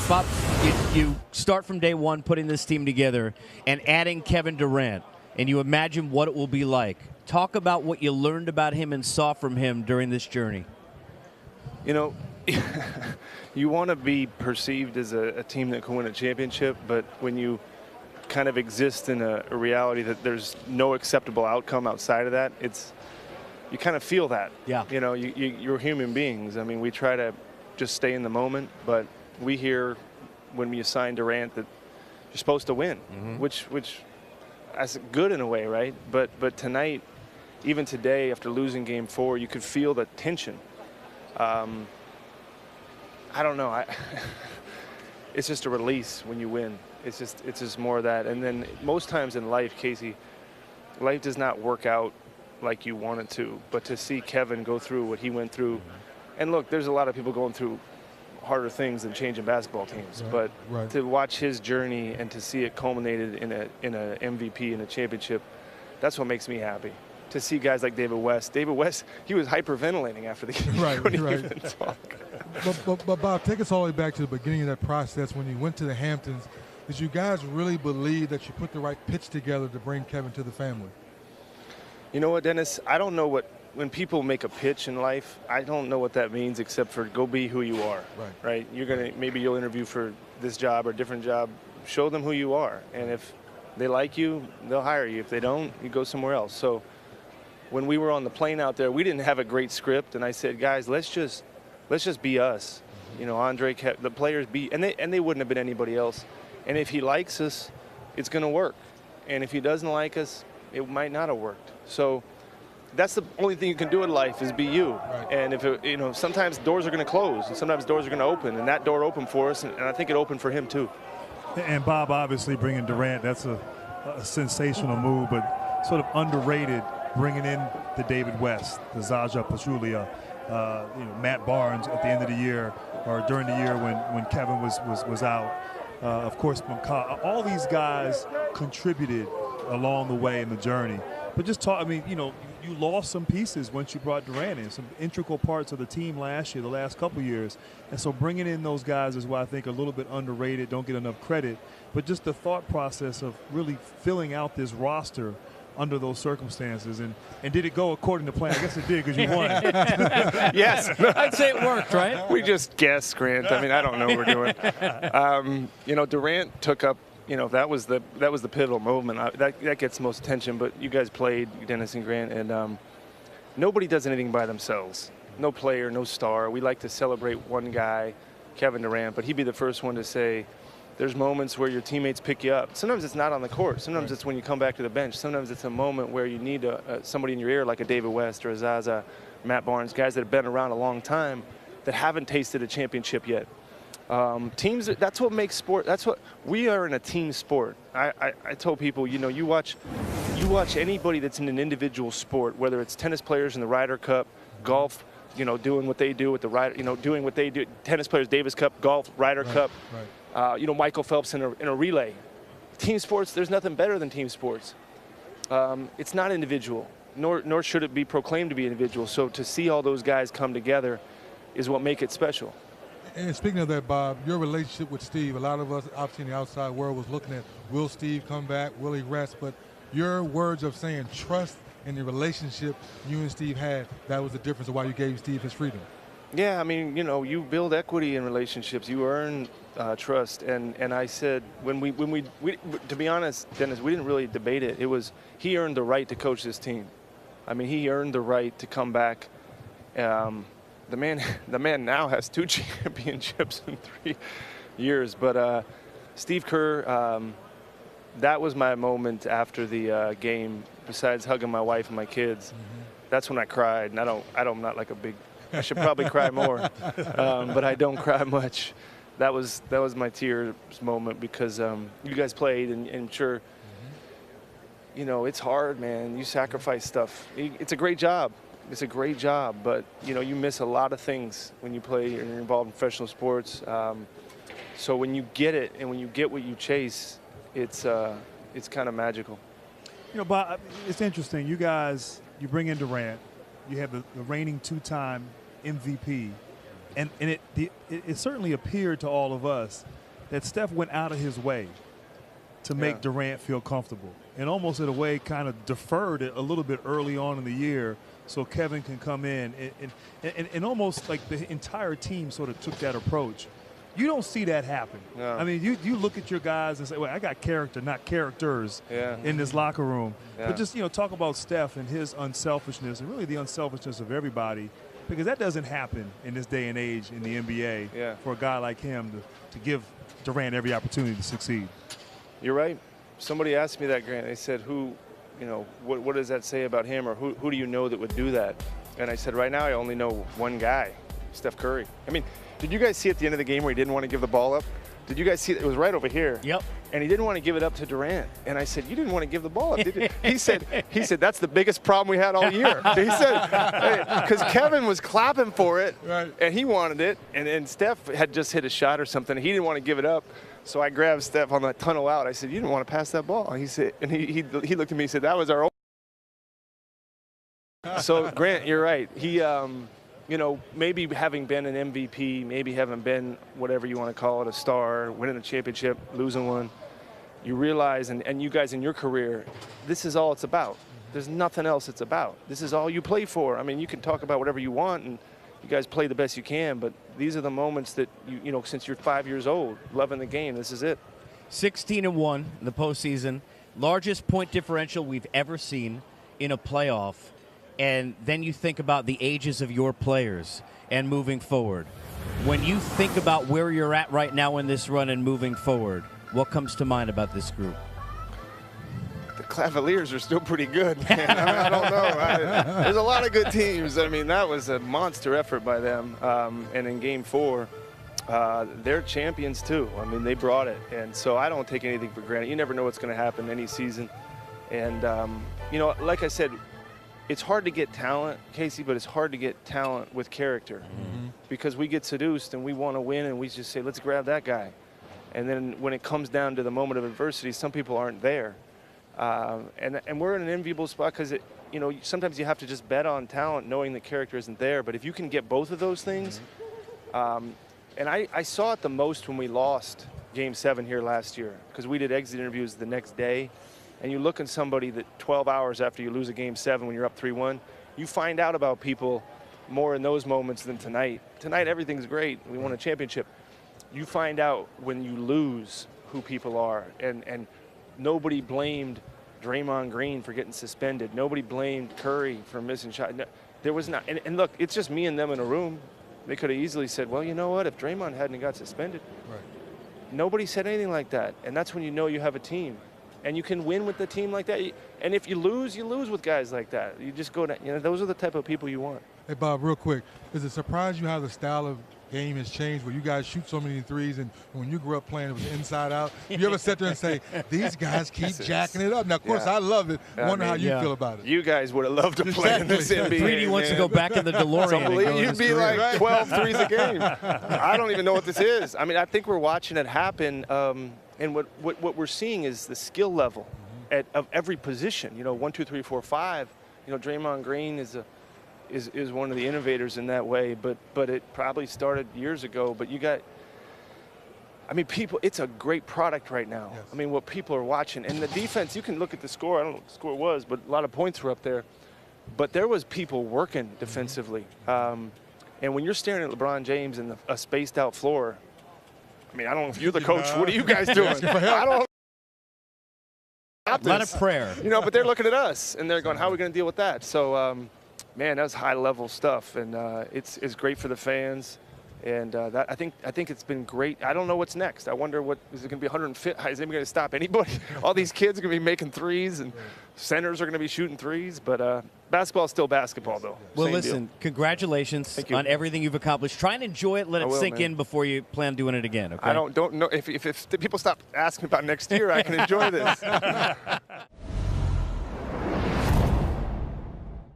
Bob, you start from day one putting this team together and adding Kevin Durant, and you imagine what it will be like. Talk about what you learned about him and saw from him during this journey. You know, you want to be perceived as a team that can win a championship, but when you kind of exist in a reality that there's no acceptable outcome outside of that, you kind of feel that. Yeah. You know, you're human beings. I mean, we try to just stay in the moment, but we hear when you sign Durant that you're supposed to win, which that's good in a way, right? But tonight, even today, after losing Game 4, you could feel the tension. I don't know. It's just a release when you win. It's just more of that. And then most times in life, Casey, life does not work out like you want it to. But to see Kevin go through what he went through, and look, there's a lot of people going through harder things than changing basketball teams. Right, but to watch his journey and to see it culminated in a MVP and a championship, that's what makes me happy. To see guys like David West, he was hyperventilating after the game. Right, Couldn't right. even talk. But Bob, take us all the way back to the beginning of that process when you went to the Hamptons. Did you guys really believe that you put the right pitch together to bring Kevin to the family? You know what, Dennis? I don't know when people make a pitch in life, I don't know what that means except for go be who you are. Right? Maybe you'll interview for this job or a different job. Show them who you are. And if they like you, they'll hire you. If they don't, you go somewhere else. So when we were on the plane out there, we didn't have a great script, and I said, guys, let's just be us. You know, Andre kept the players be, and they wouldn't have been anybody else. And if he likes us, it's going to work. And if he doesn't like us, it might not have worked. So that's the only thing you can do in life is be you. Right. And sometimes doors are going to close, and sometimes doors are going to open, and that door opened for us, and I think it opened for him too. And Bob, obviously bringing Durant, that's a sensational move, but sort of underrated. Bringing in the David West, the Zaza Pachulia, Matt Barnes at the end of the year or during the year when Kevin was out. Of course, all these guys contributed along the way in the journey. But just talk, I mean, you lost some pieces once you brought Durant in, some integral parts of the team last year, the last couple years. And so bringing in those guys is why I think a little bit underrated, don't get enough credit. But just the thought process of really filling out this roster under those circumstances, and did it go according to plan? I guess it did because you won. Yes. I'd say it worked, right? We just guessed, Grant. I mean, I don't know what we're doing. Durant took up, that was the pivotal moment. That gets most attention, but you guys played, Dennis and Grant, and nobody does anything by themselves. No player, no star. We like to celebrate one guy, Kevin Durant, but he'd be the first one to say, there's moments where your teammates pick you up. Sometimes it's not on the court. Sometimes it's when you come back to the bench. Sometimes it's a moment where you need somebody in your ear like a David West or a Zaza, Matt Barnes, guys that have been around a long time that haven't tasted a championship yet. Teams, that's what makes sport. We are in a team sport. I tell people, you watch anybody that's in an individual sport, whether it's tennis players in the Ryder Cup, golf, doing what they do with the Ryder, doing what they do, tennis players, Davis Cup, golf, Ryder Cup. Right. Michael Phelps in a relay. Team sports, there's nothing better than team sports. It's not individual, nor should it be proclaimed to be individual. So to see all those guys come together is what makes it special. And speaking of that, Bob, your relationship with Steve, a lot of us obviously in the outside world was looking at, will Steve come back, will he rest? But your words of saying trust in the relationship you and Steve had, that was the difference of why you gave Steve his freedom. Yeah, I mean, you build equity in relationships. You earn trust. And I said, when we, to be honest, Dennis, we didn't really debate it. It was, he earned the right to coach this team. I mean, he earned the right to come back. The man now has 2 championships in 3 years. But Steve Kerr, that was my moment after the game. Besides hugging my wife and my kids, that's when I cried. And I'm not like a big. I should probably cry more, but I don't cry much. That was my tears moment because you guys played, and sure, it's hard, man. You sacrifice stuff. It's a great job. It's a great job, but you miss a lot of things when you play and you're involved in professional sports. So when you get it and when you get what you chase, it's kind of magical. Bob, it's interesting. You guys, you bring in Durant. You have the reigning 2-time MVP, And it certainly appeared to all of us that Steph went out of his way to make Durant feel comfortable, and almost in a way kind of deferred it a little bit early on in the year so Kevin can come in. And almost like the entire team sort of took that approach. You don't see that happen. No. I mean, you look at your guys and say, well, I got character, not characters in this locker room. But just, talk about Steph and his unselfishness and really the unselfishness of everybody, because that doesn't happen in this day and age in the NBA for a guy like him to give Durant every opportunity to succeed. You're right. Somebody asked me that, Grant. They said, what does that say about him, or who do you know that would do that? And I said, right now I only know one guy, Steph Curry. I mean, did you guys see at the end of the game where he didn't want to give the ball up? Did you guys see it? It was right over here. Yep. And he didn't want to give it up to Durant. And I said, you didn't want to give the ball up, did you? He said, that's the biggest problem we had all year. He said, because Kevin was clapping for it, and he wanted it, and Steph had just hit a shot or something. He didn't want to give it up. So I grabbed Steph on that tunnel out. I said, you didn't want to pass that ball. And he said, and he looked at me and said, that was our own. So, Grant, you're right. He, maybe having been an MVP, maybe having been whatever you want to call it, a star, winning a championship, losing one, you realize, and you guys in your career, this is all it's about. There's nothing else it's about. This is all you play for. I mean, you can talk about whatever you want, and you guys play the best you can, but these are the moments that, since you're 5 years old, loving the game, this is it. 16-1 in the postseason, largest point differential we've ever seen in a playoff. And then you think about the ages of your players and moving forward. When you think about where you're at right now in this run and moving forward, what comes to mind about this group? The Cavaliers are still pretty good, man. I don't know. There's a lot of good teams. I mean, that was a monster effort by them. And in Game 4, they're champions too. I mean, they brought it. And so I don't take anything for granted. You never know what's going to happen any season. And, like I said, it's hard to get talent, Casey, but it's hard to get talent with character because we get seduced and we want to win and we just say, let's grab that guy. And then when it comes down to the moment of adversity, some people aren't there. And we're in an enviable spot because, sometimes you have to just bet on talent knowing that character isn't there. But if you can get both of those things, and I saw it the most when we lost Game 7 here last year because we did exit interviews the next day. And you look at somebody that 12 hours after you lose a Game 7 when you're up 3-1, you find out about people more in those moments than tonight. Tonight, everything's great. We won a championship. You find out when you lose who people are. And nobody blamed Draymond Green for getting suspended. Nobody blamed Curry for missing shots. No, there was not. And look, it's just me and them in a room. They could have easily said, well, you know what? If Draymond hadn't got suspended. Nobody said anything like that. And that's when you know you have a team. And you can win with the team like that. And if you lose with guys like that. You just go to, those are the type of people you want. Hey, Bob, real quick, does it surprise you how the style of game has changed where you guys shoot so many threes, and when you grew up playing, it was inside out? You ever sit there and say, these guys keep jacking it up? Now, of course, I love it. I wonder how you feel about it. You guys would have loved to play in this NBA. 3D wants to go back in the DeLorean. You'd be like 12 threes a game. I don't even know what this is. I mean, I think we're watching it happen. And what we're seeing is the skill level of every position. 1, 2, 3, 4, 5. Draymond Green is one of the innovators in that way. But it probably started years ago. But people. It's a great product right now. Yes. I mean, what people are watching, and the defense. You can look at the score. I don't know what the score was, but a lot of points were up there. But there was people working defensively. And when you're staring at LeBron James and a spaced out floor. I mean, I don't know if you're the coach. What are you guys doing? I don't. A lot of prayer. But they're looking at us, and they're going, how are we going to deal with that? So, man, that's high-level stuff, and it's great for the fans. And I think it's been great. I don't know what's next. I wonder is it going to be 150? Is anybody going to stop anybody? All these kids are going to be making threes, and centers are going to be shooting threes. But basketball is still basketball, though. Well, Same listen, deal. Congratulations on everything you've accomplished. Try and enjoy it. Let it sink in before you plan doing it again. Okay? I don't know if people stop asking about next year, I can enjoy this.